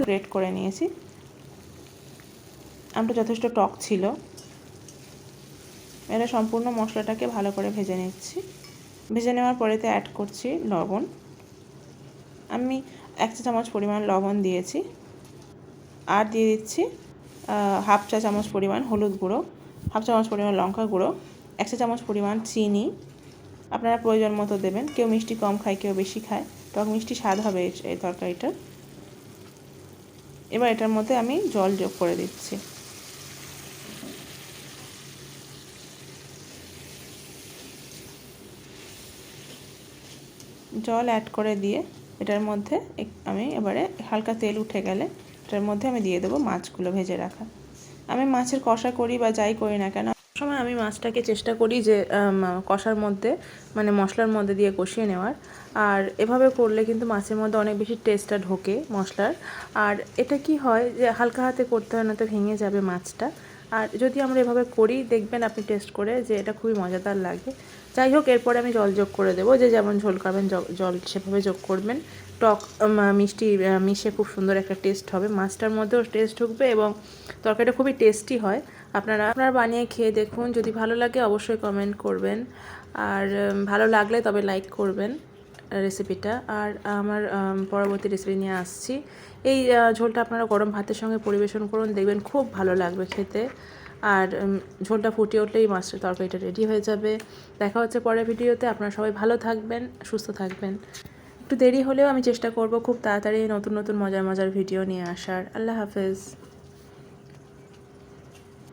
Great করে নিয়েছি। আমটা যথেষ্ট টক ছিল। এটা সম্পূর্ণ মশলাটাকে ভালো করে ভেজে নিচ্ছি। ভেজে নেওয়ার পরেতে অ্যাড করছি লবণ। আমি 1 চা চামচ পরিমাণ লবণ দিয়েছি। আর দিয়ে দিচ্ছি হাফ চা চামচ পরিমাণ হলুদ গুঁড়ো, হাফ চামচ পরিমাণ লঙ্কা গুঁড়ো, 1 চা চামচ পরিমাণ চিনি। আপনারা প্রয়োজন মতো দেবেন। কেউ মিষ্টি কম খায়, কেউ বেশি খায়। টক মিষ্টি স্বাদ হবে এই তরকারিটার। এবার এটার মধ্যে আমি জল যোগ করে দিচ্ছি। জল অ্যাড করে দিয়ে এটার মধ্যে আমি এবারে হালকা তেল উঠে গেলে এটার মধ্যে আমি দিয়ে দেবো মাছগুলো ভেজে রাখা। আমি মাছের কষা করি বা যাই করি না কেন, সময় আমি মাছটাকে চেষ্টা করি যে কষার মধ্যে মানে মশলার মধ্যে দিয়ে কষিয়ে নেওয়ার। আর এভাবে করলে কিন্তু মাছের মধ্যে অনেক বেশি টেস্টটা ঢোকে মশলার। আর এটা কি হয় যে হালকা হাতে করতে হয়, না তো ভেঙে যাবে মাছটা। আর যদি আমরা এভাবে করি দেখবেন আপনি টেস্ট করে যে এটা খুবই মজাদার লাগে। যাই হোক, এরপরে আমি জল যোগ করে দেবো। যে যেমন ঝোল খাবেন জল সেভাবে যোগ করবেন। টক মিষ্টি মিশে খুব সুন্দর একটা টেস্ট হবে, মাছটার মধ্যেও টেস্ট ঢুকবে এবং তরকারিটা খুবই টেস্টি হয়। আপনারা বানিয়ে খেয়ে দেখুন। যদি ভালো লাগে অবশ্যই কমেন্ট করবেন, আর ভালো লাগলে তবে লাইক করবেন রেসিপিটা। আর আমার পরবর্তী রেসিপি নিয়ে আসছি। এই ঝোলটা আপনারা গরম ভাতের সঙ্গে পরিবেশন করুন, দেখবেন খুব ভালো লাগবে খেতে। আর ঝোলটা ফুটে উঠলেই মাছের তরকারিটা রেডি হয়ে যাবে। দেখা হচ্ছে পরের ভিডিওতে। আপনারা সবাই ভালো থাকবেন, সুস্থ থাকবেন। একটু দেরি হলেও আমি চেষ্টা করব খুব তাড়াতাড়ি নতুন নতুন মজার মজার ভিডিও নিয়ে আসার। আল্লাহ হাফেজ।